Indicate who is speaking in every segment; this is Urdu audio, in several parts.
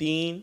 Speaker 1: 3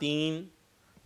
Speaker 1: 3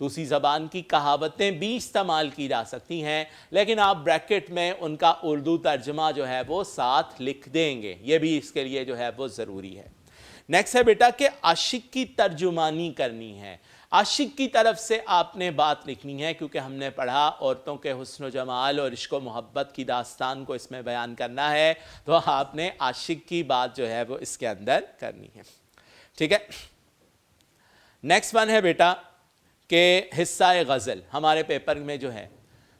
Speaker 1: دوسری زبان کی کہاوتیں بھی استعمال کی جا سکتی ہیں، لیکن آپ بریکٹ میں ان کا اردو ترجمہ جو ہے وہ ساتھ لکھ دیں گے، یہ بھی اس کے لیے جو ہے وہ ضروری ہے۔ نیکسٹ ہے بیٹا کہ عاشق کی ترجمانی کرنی ہے، عاشق کی طرف سے آپ نے بات لکھنی ہے، کیونکہ ہم نے پڑھا عورتوں کے حسن و جمال اور عشق و محبت کی داستان کو اس میں بیان کرنا ہے، تو آپ نے عاشق کی بات جو ہے وہ اس کے اندر کرنی ہے، ٹھیک ہے۔ نیکسٹ ون ہے بیٹا کہ حصہ غزل ہمارے پیپر میں جو ہے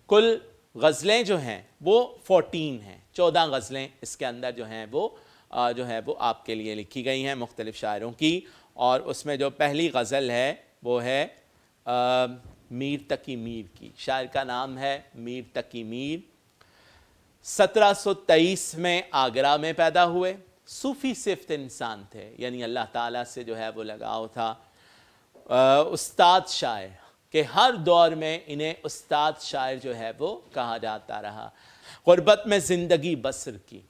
Speaker 1: کل غزلیں جو ہیں وہ 14 ہیں، 14 غزلیں اس کے اندر جو ہیں وہ آپ کے لیے لکھی گئی ہیں مختلف شاعروں کی، اور اس میں جو پہلی غزل ہے وہ ہے میر تقی میر کی، شاعر کا نام ہے میر تقی میر۔ 1723 میں آگرہ میں پیدا ہوئے، صوفی صفت انسان تھے، یعنی اللہ تعالیٰ سے جو ہے وہ لگاؤ تھا، استاد شاعر کہ ہر دور میں انہیں استاد شاعر جو ہے وہ کہا جاتا رہا۔ غربت میں زندگی بسر کی،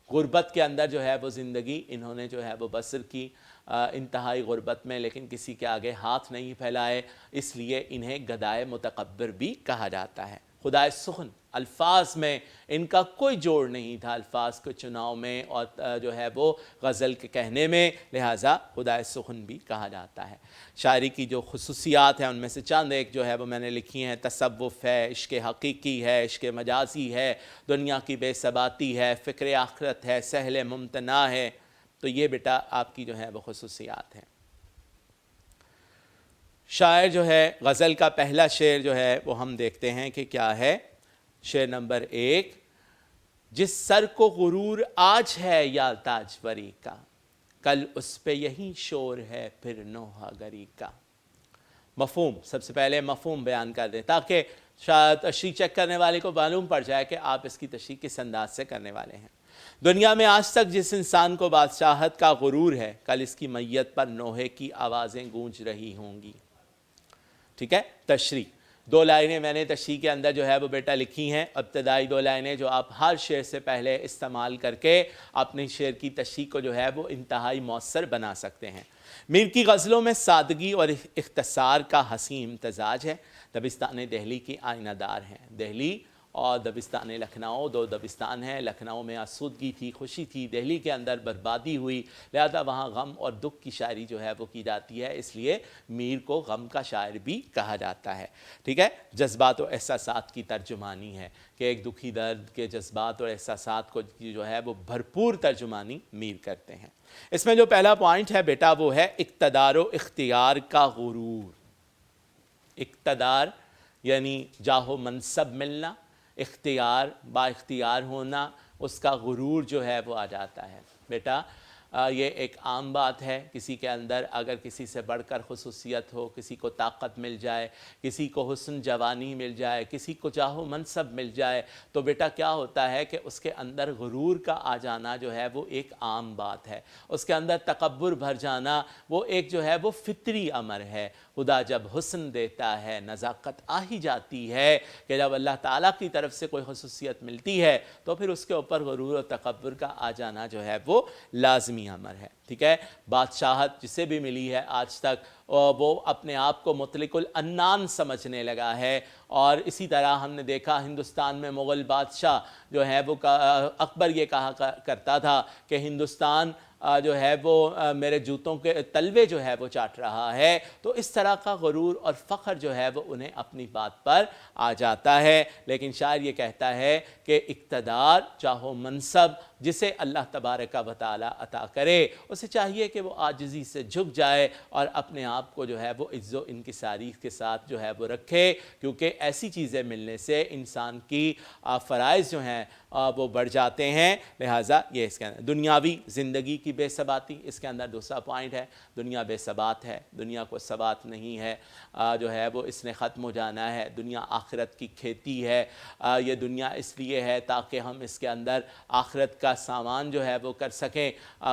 Speaker 1: غربت کے اندر جو ہے وہ زندگی انہوں نے جو ہے وہ بسر کی، انتہائی غربت میں، لیکن کسی کے آگے ہاتھ نہیں پھیلائے، اس لیے انہیں گدائے متکبر بھی کہا جاتا ہے۔ خدائے سخن، الفاظ میں ان کا کوئی جوڑ نہیں تھا، الفاظ کے چناؤ میں اور جو ہے وہ غزل کے کہنے میں، لہٰذا خدائے سخن بھی کہا جاتا ہے۔ شاعری کی جو خصوصیات ہیں ان میں سے چند ایک جو ہے وہ میں نے لکھی ہیں، تصوف ہے، عشق حقیقی ہے، عشق مجازی ہے، دنیا کی بے ثباتی ہے، فکر آخرت ہے، سہل ممتنع ہے، تو یہ بیٹا آپ کی جو ہے وہ خصوصیات ہیں۔ شاعر جو ہے غزل کا پہلا شعر جو ہے وہ ہم دیکھتے ہیں کہ کیا ہے، شعر نمبر 1، جس سر کو غرور آج ہے یا تاجوری کا، کل اس پہ یہی شور ہے پھر نوحہ گری کا۔ مفہوم، سب سے پہلے مفہوم بیان کر دیں تاکہ شاید تشریح چیک کرنے والے کو معلوم پڑ جائے کہ آپ اس کی تشریح کس انداز سے کرنے والے ہیں۔ دنیا میں آج تک جس انسان کو بادشاہت کا غرور ہے، کل اس کی میت پر نوحے کی آوازیں گونج رہی ہوں گی، ٹھیک ہے۔ تشریح 2 لائنیں میں نے تشریح کے اندر جو ہے وہ بیٹا لکھی ہیں، ابتدائی 2 لائنیں جو آپ ہر شعر سے پہلے استعمال کر کے اپنے شعر کی تشریح کو جو ہے وہ انتہائی مؤثر بنا سکتے ہیں۔ میر کی غزلوں میں سادگی اور اختصار کا حسین امتزاج ہے، دبستان دہلی کی آئینہ دار ہیں۔ دہلی اور دبستان لکھنؤ 2 دبستان ہیں، لکھنؤ میں آسودگی تھی، خوشی تھی، دہلی کے اندر بربادی ہوئی، لہذا وہاں غم اور دکھ کی شاعری جو ہے وہ کی جاتی ہے، اس لیے میر کو غم کا شاعر بھی کہا جاتا ہے، ٹھیک ہے۔ جذبات و احساسات کی ترجمانی ہے کہ ایک دکھی درد کے جذبات اور احساسات کو جو ہے وہ بھرپور ترجمانی میر کرتے ہیں۔ اس میں جو پہلا پوائنٹ ہے بیٹا وہ ہے اقتدار و اختیار کا غرور۔ اقتدار یعنی جاہ و منصب ملنا، اختیار با اختیار ہونا، اس کا غرور جو ہے وہ آ جاتا ہے۔ بیٹا یہ ایک عام بات ہے، کسی کے اندر اگر کسی سے بڑھ کر خصوصیت ہو، کسی کو طاقت مل جائے، کسی کو حسن جوانی مل جائے، کسی کو جاہ و منصب مل جائے، تو بیٹا کیا ہوتا ہے کہ اس کے اندر غرور کا آ جانا جو ہے وہ ایک عام بات ہے، اس کے اندر تکبر بھر جانا وہ ایک جو ہے وہ فطری امر ہے۔ خدا جب حسن دیتا ہے نزاکت آ ہی جاتی ہے کہ جب اللہ تعالیٰ کی طرف سے کوئی خصوصیت ملتی ہے تو پھر اس کے اوپر غرور و تکبر کا آ جانا جو ہے وہ لازمی امر ہے، ٹھیک ہے۔ بادشاہت جسے بھی ملی ہے آج تک وہ اپنے آپ کو مطلق العنان سمجھنے لگا ہے، اور اسی طرح ہم نے دیکھا ہندوستان میں مغل بادشاہ جو ہے وہ اکبر یہ کہا کرتا تھا کہ ہندوستان جو ہے وہ میرے جوتوں کے تلوے جو ہے وہ چاٹ رہا ہے، تو اس طرح کا غرور اور فخر جو ہے وہ انہیں اپنی بات پر آ جاتا ہے۔ لیکن شاعر یہ کہتا ہے کہ اقتدار جاہ و منصب جسے اللہ تبارک و تعالی عطا کرے، اسے چاہیے کہ وہ عاجزی سے جھک جائے اور اپنے آپ کو جو ہے وہ عز و انکساری کے ساتھ جو ہے وہ رکھے، کیونکہ ایسی چیزیں ملنے سے انسان کی فرائض جو ہیں وہ بڑھ جاتے ہیں، لہٰذا یہ اس کے اندر دنیاوی زندگی کی بے ثباتی، اس کے اندر دوسرا پوائنٹ ہے، دنیا بے ثبات ہے، دنیا کو ثبات نہیں ہے، جو ہے وہ اس نے ختم ہو جانا ہے، دنیا آخرت کی کھیتی ہے، یہ دنیا اس لیے ہے تاکہ ہم اس کے اندر آخرت کا سامان جو ہے وہ کر سکیں۔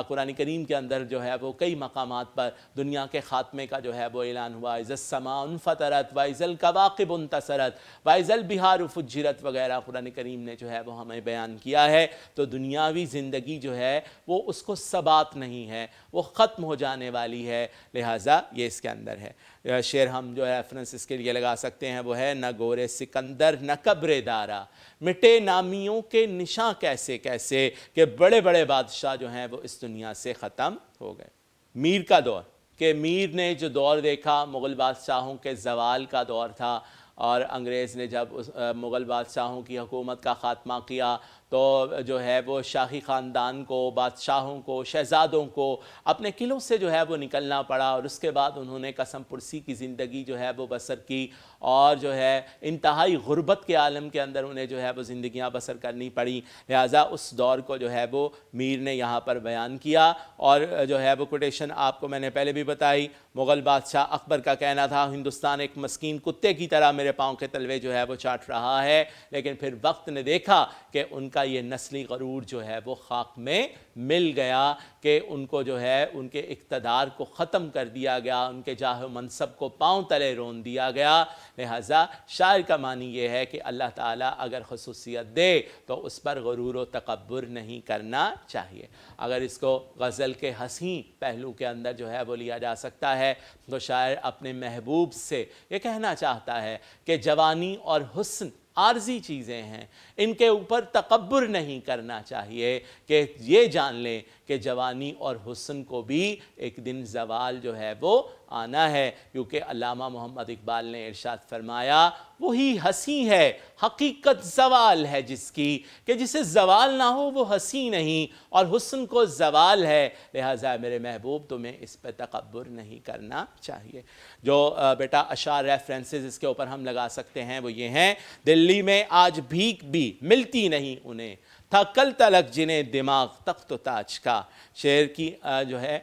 Speaker 1: قرآن کریم کے اندر جو ہے وہ کئی مقامات پر دنیا کے خاتمے کا جو ہے وہ اعلان ہوا، اذا السماء انفطرت واذا الکواکب انتثرت واذا البحار فجرت وغیرہ قرآن کریم نے جو ہے وہ ہمیں بیان کیا ہے۔ تو دنیاوی زندگی جو ہے وہ اس کو ثبات بات نہیں ہے، وہ ختم ہو جانے والی ہے، لہٰذا یہ اس کے اندر ہے۔ شعر ہم جو ریفرنس اس کے لیے لگا سکتے ہیں وہ ہے نہ گورے سکندر نہ قبر دارا، مٹے نامیوں کے نشاں کیسے کیسے، کہ بڑے بڑے بادشاہ جو ہیں وہ اس دنیا سے ختم ہو گئے۔ میر کا دور، کہ میر نے جو دور دیکھا مغل بادشاہوں کے زوال کا دور تھا، اور انگریز نے جب مغل بادشاہوں کی حکومت کا خاتمہ کیا تو جو ہے وہ شاہی خاندان کو، بادشاہوں کو، شہزادوں کو اپنے قلعوں سے جو ہے وہ نکلنا پڑا، اور اس کے بعد انہوں نے قسم پرسی کی زندگی جو ہے وہ بسر کی، اور جو ہے انتہائی غربت کے عالم کے اندر انہیں جو ہے وہ زندگیاں بسر کرنی پڑی۔ لہٰذا اس دور کو جو ہے وہ میر نے یہاں پر بیان کیا، اور جو ہے وہ کوٹیشن آپ کو میں نے پہلے بھی بتائی۔ مغل بادشاہ اکبر کا کہنا تھا ہندوستان ایک مسکین کتے کی طرح میرے پاؤں کے تلوے جو ہے وہ چاٹ رہا ہے، لیکن پھر وقت نے دیکھا کہ ان کا یہ نسلی غرور جو ہے وہ خاک میں مل گیا، کہ ان کو جو ہے ان کے اقتدار کو ختم کر دیا گیا، ان کے جاہ و منصب کو پاؤں تلے رون دیا گیا۔ لہٰذا شاعر کا معنی یہ ہے کہ اللہ تعالیٰ اگر خصوصیت دے تو اس پر غرور و تکبر نہیں کرنا چاہیے۔ اگر اس کو غزل کے حسین پہلو کے اندر جو ہے وہ لیا جا سکتا ہے تو شاعر اپنے محبوب سے یہ کہنا چاہتا ہے کہ جوانی اور حسن عارضی چیزیں ہیں، ان کے اوپر تکبر نہیں کرنا چاہیے، کہ یہ جان لیں کہ جوانی اور حسن کو بھی ایک دن زوال جو ہے وہ آنا ہے، کیونکہ علامہ محمد اقبال نے ارشاد فرمایا وہی ہنسی ہے حقیقت زوال ہے جس کی، کہ جسے زوال نہ ہو وہ ہنسی نہیں، اور حسن کو زوال ہے، لہٰذا میرے محبوب تمہیں اس پہ تکبر نہیں کرنا چاہیے۔ جو بیٹا اشعار ریفرنسز اس کے اوپر ہم لگا سکتے ہیں وہ یہ ہیں، دلی میں آج بھیک بھی ملتی نہیں انہیں، تھا کل تلک جنہیں دماغ تخت و تاج کا۔ شعر کی جو ہے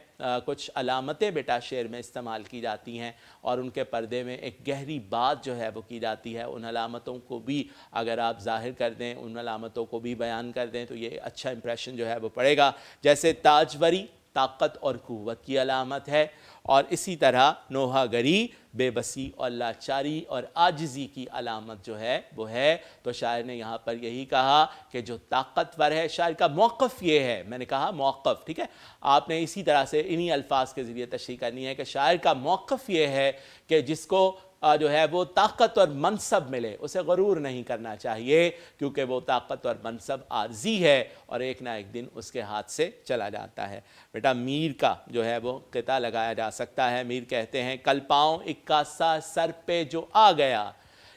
Speaker 1: کچھ علامتیں بیٹا شعر میں استعمال کی جاتی ہیں، اور ان کے پردے میں ایک گہری بات جو ہے وہ کی جاتی ہے۔ ان علامتوں کو بھی اگر آپ ظاہر کر دیں، ان علامتوں کو بھی بیان کر دیں تو یہ اچھا امپریشن جو ہے وہ پڑے گا۔ جیسے تاجوری طاقت اور قوت کی علامت ہے، اور اسی طرح نوحہ گری بے بسی اور لاچاری اور عاجزی کی علامت جو ہے وہ ہے۔ تو شاعر نے یہاں پر یہی کہا کہ جو طاقتور ہے، شاعر کا موقف یہ ہے، میں نے کہا موقف، ٹھیک ہے، آپ نے اسی طرح سے انہی الفاظ کے ذریعے تشریح کرنی ہے کہ شاعر کا موقف یہ ہے کہ جس کو جو ہے وہ طاقت اور منصب ملے اسے غرور نہیں کرنا چاہیے، کیونکہ وہ طاقت اور منصب عارضی ہے اور ایک نہ ایک دن اس کے ہاتھ سے چلا جاتا ہے۔ بیٹا میر کا جو ہے وہ قطعہ لگایا جا سکتا ہے۔ میر کہتے ہیں کل پاؤں اکاسا سر پہ جو آ گیا،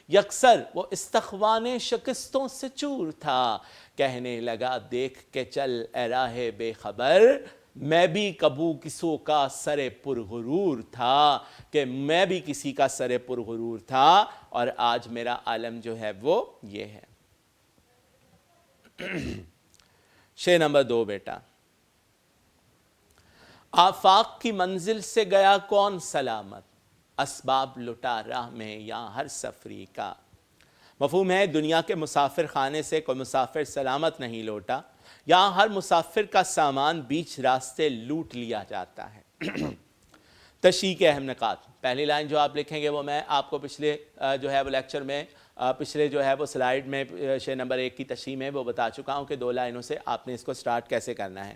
Speaker 1: یکسر وہ استخوان شکستوں سے چور تھا، کہنے لگا دیکھ کے چل اے راہ بے خبر، میں بھی کبو کسوں کا سر پرغرور تھا، کہ میں بھی کسی کا سر پرغرور تھا، اور آج میرا عالم جو ہے وہ یہ ہے۔ شعر نمبر 2 بیٹا، آفاق کی منزل سے گیا کون سلامت، اسباب لٹا راہ میں یا ہر سفری کا۔ مفہوم ہے دنیا کے مسافر خانے سے کوئی مسافر سلامت نہیں لوٹا، یہاں ہر مسافر کا سامان بیچ راستے لوٹ لیا جاتا ہے۔ تشریح کے اہم نکات، پہلی لائن جو آپ لکھیں گے وہ میں آپ کو پچھلے جو ہے وہ لیکچر میں پچھلے جو ہے وہ سلائیڈ میں شعر نمبر 1 کی تشریح میں وہ بتا چکا ہوں کہ 2 لائنوں سے آپ نے اس کو سٹارٹ کیسے کرنا ہے۔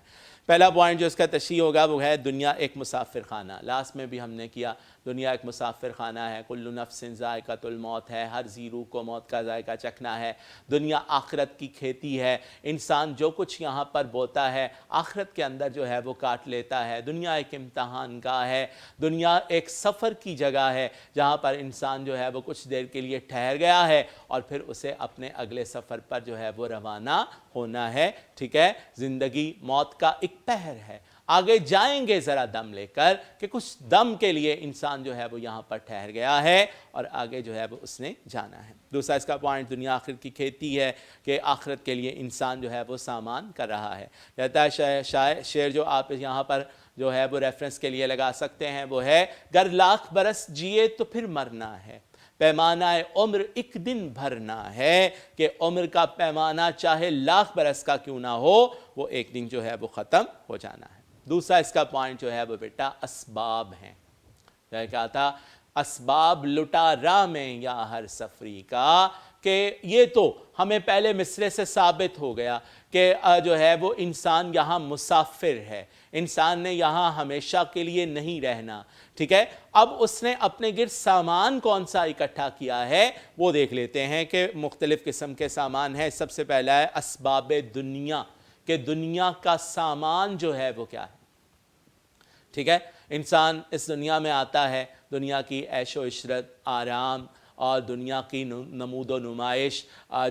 Speaker 1: پہلا پوائنٹ جو اس کا تشریح ہوگا وہ ہے دنیا ایک مسافر خانہ، لاسٹ میں بھی ہم نے کیا، دنیا ایک مسافر خانہ ہے، کل نفس ذائقۃ الموت ہے، ہر ذی روح کو موت کا ذائقہ چکھنا ہے، دنیا آخرت کی کھیتی ہے، انسان جو کچھ یہاں پر بوتا ہے آخرت کے اندر جو ہے وہ کاٹ لیتا ہے، دنیا ایک امتحان گاہ ہے، دنیا ایک سفر کی جگہ ہے جہاں پر انسان جو ہے وہ کچھ دیر کے لیے ٹھہر گیا ہے اور پھر اسے اپنے اگلے سفر پر جو ہے وہ روانہ ہونا ہے، ٹھیک ہے۔ زندگی موت کا ایک پہر ہے، آگے جائیں گے ذرا دم لے کر، کہ کچھ دم کے لیے انسان جو ہے وہ یہاں پر ٹھہر گیا ہے اور آگے جو ہے وہ اس نے جانا ہے۔ دوسرا اس کا پوائنٹ دنیا آخرت کی کھیتی ہے، کہ آخرت کے لیے انسان جو ہے وہ سامان کر رہا ہے۔ کہتا ہے شعر جو آپ یہاں پر جو ہے وہ ریفرنس کے لیے لگا سکتے ہیں وہ ہے، گر لاکھ برس جیے تو پھر مرنا ہے، پیمانہ عمر ایک دن بھرنا ہے، کہ عمر کا پیمانہ چاہے لاکھ برس کا کیوں نہ ہو وہ ایک دن جو ہے وہ ختم ہو جانا ہے۔ دوسرا اس کا پوائنٹ جو ہے وہ بیٹا اسباب ہیں، کہا تھا اسباب لٹا راہ میں یا ہر سفری کا، کہ یہ تو ہمیں پہلے مصرے سے ثابت ہو گیا کہ جو ہے وہ انسان یہاں مسافر ہے، انسان نے یہاں ہمیشہ کے لیے نہیں رہنا، ٹھیک ہے۔ اب اس نے اپنے گرد سامان کون سا اکٹھا کیا ہے وہ دیکھ لیتے ہیں کہ مختلف قسم کے سامان ہیں۔ سب سے پہلا ہے اسباب دنیا، کہ دنیا کا سامان جو ہے وہ کیا ہے، ٹھیک ہے۔ انسان اس دنیا میں آتا ہے، دنیا کی عیش و عشرت، آرام اور دنیا کی نمود و نمائش،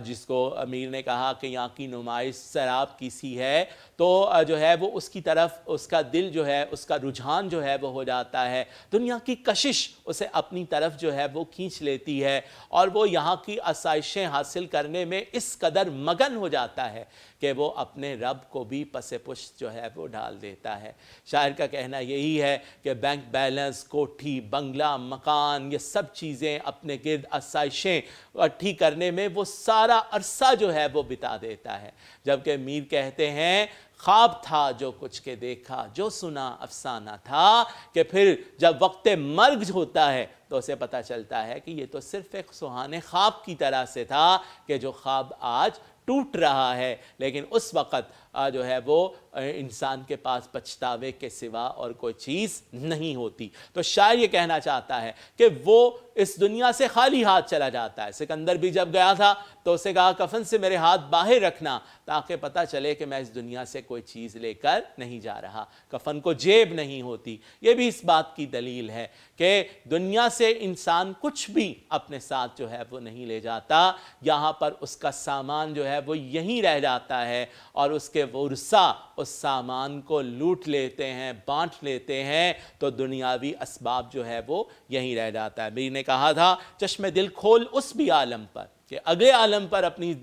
Speaker 1: جس کو امیر نے کہا کہ یہاں کی نمائش سراب کی سی ہے، تو جو ہے وہ اس کی طرف اس کا دل جو ہے، اس کا رجحان جو ہے وہ ہو جاتا ہے، دنیا کی کشش اسے اپنی طرف جو ہے وہ کھینچ لیتی ہے، اور وہ یہاں کی آسائشیں حاصل کرنے میں اس قدر مگن ہو جاتا ہے کہ وہ اپنے رب کو بھی پس پشت جو ہے وہ ڈال دیتا ہے۔ شاعر کا کہنا یہی ہے کہ بینک بیلنس، کوٹھی، بنگلہ، مکان، یہ سب چیزیں اپنے گرد آسائشیں اکٹھی کرنے میں وہ سارا عرصہ جو ہے وہ بتا دیتا ہے، جبکہ میر کہتے ہیں خواب تھا جو کچھ کے دیکھا، جو سنا افسانہ تھا، کہ پھر جب وقت مرگ ہوتا ہے تو اسے پتہ چلتا ہے کہ یہ تو صرف ایک سہانے خواب کی طرح سے تھا کہ جو خواب آج ٹوٹ رہا ہے، لیکن اس وقت جو ہے وہ انسان کے پاس پچھتاوے کے سوا اور کوئی چیز نہیں ہوتی۔ تو شاعر یہ کہنا چاہتا ہے کہ وہ اس دنیا سے خالی ہاتھ چلا جاتا ہے۔ سکندر بھی جب گیا تھا تو اسے کہا کفن سے میرے ہاتھ باہر رکھنا تاکہ پتہ چلے کہ میں اس دنیا سے کوئی چیز لے کر نہیں جا رہا، کفن کو جیب نہیں ہوتی۔ یہ بھی اس بات کی دلیل ہے کہ دنیا سے انسان کچھ بھی اپنے ساتھ جو ہے وہ نہیں لے جاتا، یہاں پر اس کا سامان جو ہے وہ یہیں رہ جاتا ہے، اور اس کے ورثہ اس سامان کو لوٹ لیتے ہیں، بانٹ لیتے ہیں، تو دنیاوی اسباب جو ہے وہ یہیں رہ جاتا ہے۔ میر نے کہا تھا چشم دل کھول اس بھی عالم پر، کہ اگلے عالم پر اپنی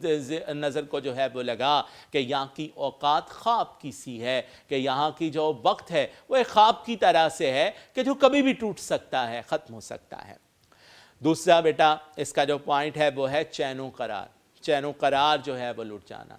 Speaker 1: نظر کو جو ہے وہ لگا کہ یہاں کی اوقات خواب کی سی ہے، کہ یہاں کی جو وقت ہے وہ ایک خواب کی طرح سے ہے کہ جو کبھی بھی ٹوٹ سکتا ہے، ختم ہو سکتا ہے۔ دوسرا بیٹا اس کا جو پوائنٹ ہے وہ ہے چین و قرار، چین و قرار جو ہے وہ لٹ جانا،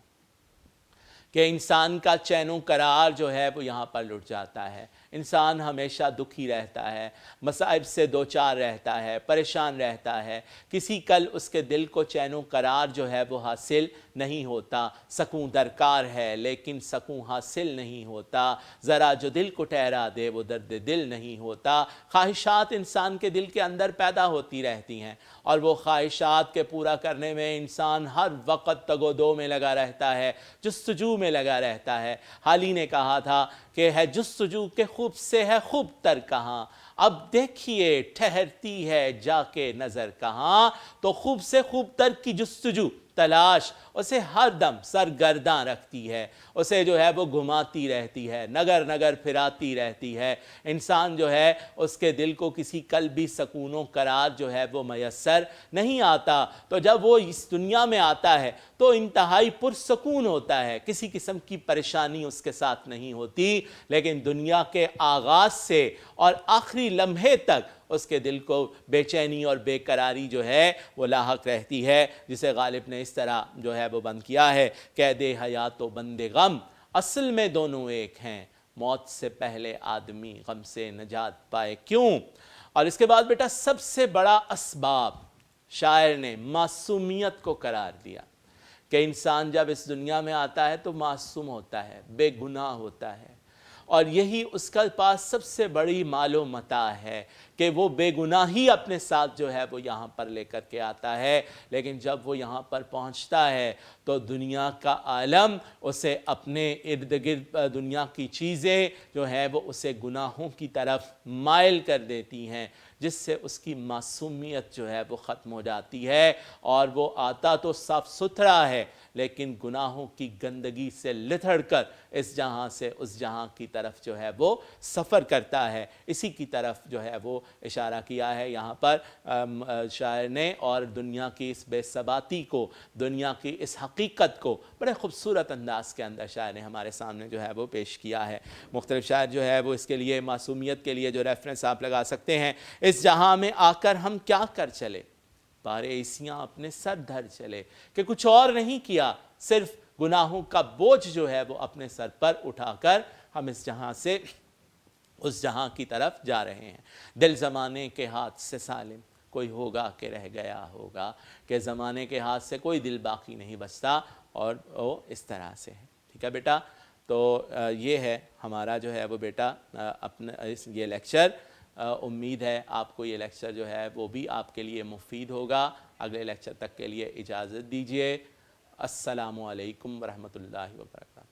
Speaker 1: کہ انسان کا چین و قرار جو ہے وہ یہاں پر لٹ جاتا ہے۔ انسان ہمیشہ دکھی رہتا ہے، مصائب سے دوچار رہتا ہے، پریشان رہتا ہے، کسی کل اس کے دل کو چین و قرار جو ہے وہ حاصل نہیں ہوتا، سکون درکار ہے لیکن سکون حاصل نہیں ہوتا، ذرا جو دل کو ٹھہرا دے وہ درد دل نہیں ہوتا۔ خواہشات انسان کے دل کے اندر پیدا ہوتی رہتی ہیں، اور وہ خواہشات کے پورا کرنے میں انسان ہر وقت تگ و دو میں لگا رہتا ہے، جستجو میں لگا رہتا ہے۔ حالی نے کہا تھا کہ ہے جستجو کے خوب سے ہے خوب تر کہاں، اب دیکھیے ٹھہرتی ہے جا کے نظر کہاں، تو خوب سے خوب تر کی جستجو، تلاش اسے ہر دم سرگرداں رکھتی ہے، اسے جو ہے وہ گھماتی رہتی ہے، نگر نگر پھراتی رہتی ہے۔ انسان جو ہے اس کے دل کو کسی قلبی سکون و قرار جو ہے وہ میسر نہیں آتا، تو جب وہ اس دنیا میں آتا ہے تو انتہائی پرسکون ہوتا ہے، کسی قسم کی پریشانی اس کے ساتھ نہیں ہوتی، لیکن دنیا کے آغاز سے اور آخری لمحے تک اس کے دل کو بے چینی اور بے قراری جو ہے وہ لاحق رہتی ہے، جسے غالب نے اس طرح جو ہے وہ بند کیا ہے، قید حیات و بند غم اصل میں دونوں ایک ہیں، موت سے پہلے آدمی غم سے نجات پائے کیوں۔ اور اس کے بعد بیٹا سب سے بڑا اسباب شاعر نے معصومیت کو قرار دیا، کہ انسان جب اس دنیا میں آتا ہے تو معصوم ہوتا ہے، بے گناہ ہوتا ہے، اور یہی اس کا پاس سب سے بڑی مال و متاع ہے کہ وہ بے گناہی اپنے ساتھ جو ہے وہ یہاں پر لے کر کے آتا ہے، لیکن جب وہ یہاں پر پہنچتا ہے تو دنیا کا عالم اسے اپنے ارد گرد، دنیا کی چیزیں جو ہیں وہ اسے گناہوں کی طرف مائل کر دیتی ہیں، جس سے اس کی معصومیت جو ہے وہ ختم ہو جاتی ہے، اور وہ آتا تو صاف ستھرا ہے لیکن گناہوں کی گندگی سے لتھڑ کر اس جہاں سے اس جہاں کی طرف جو ہے وہ سفر کرتا ہے۔ اسی کی طرف جو ہے وہ اشارہ کیا ہے یہاں پر شاعر نے، اور دنیا کی اس بے ثباتی کو، دنیا کی اس حقیقت کو بڑے خوبصورت انداز کے اندر شاعر نے ہمارے سامنے جو ہے وہ پیش کیا ہے۔ مختلف شاعر جو ہے وہ اس کے لیے معصومیت کے لیے جو ریفرنس آپ لگا سکتے ہیں، اس جہاں میں آ کر ہم کیا کر چلے، بارے عیسیاں اپنے سر دھر چلے، کہ کچھ اور نہیں کیا، صرف گناہوں کا بوجھ جو ہے وہ اپنے سر پر اٹھا کر ہم اس جہاں سے اس جہاں کی طرف جا رہے ہیں۔ دل زمانے کے ہاتھ سے سالم، کوئی ہوگا کہ رہ گیا ہوگا، کہ زمانے کے ہاتھ سے کوئی دل باقی نہیں بچتا، اور وہ اس طرح سے ہے. ٹھیک ہے بیٹا؟ تو یہ ہے ہمارا جو ہے وہ بیٹا اپنا یہ لیکچر. امید ہے آپ کو یہ لیکچر جو ہے وہ بھی آپ کے لیے مفید ہوگا. اگلے لیکچر تک کے لیے اجازت دیجیے. السلام علیکم ورحمۃ اللہ وبرکاتہ.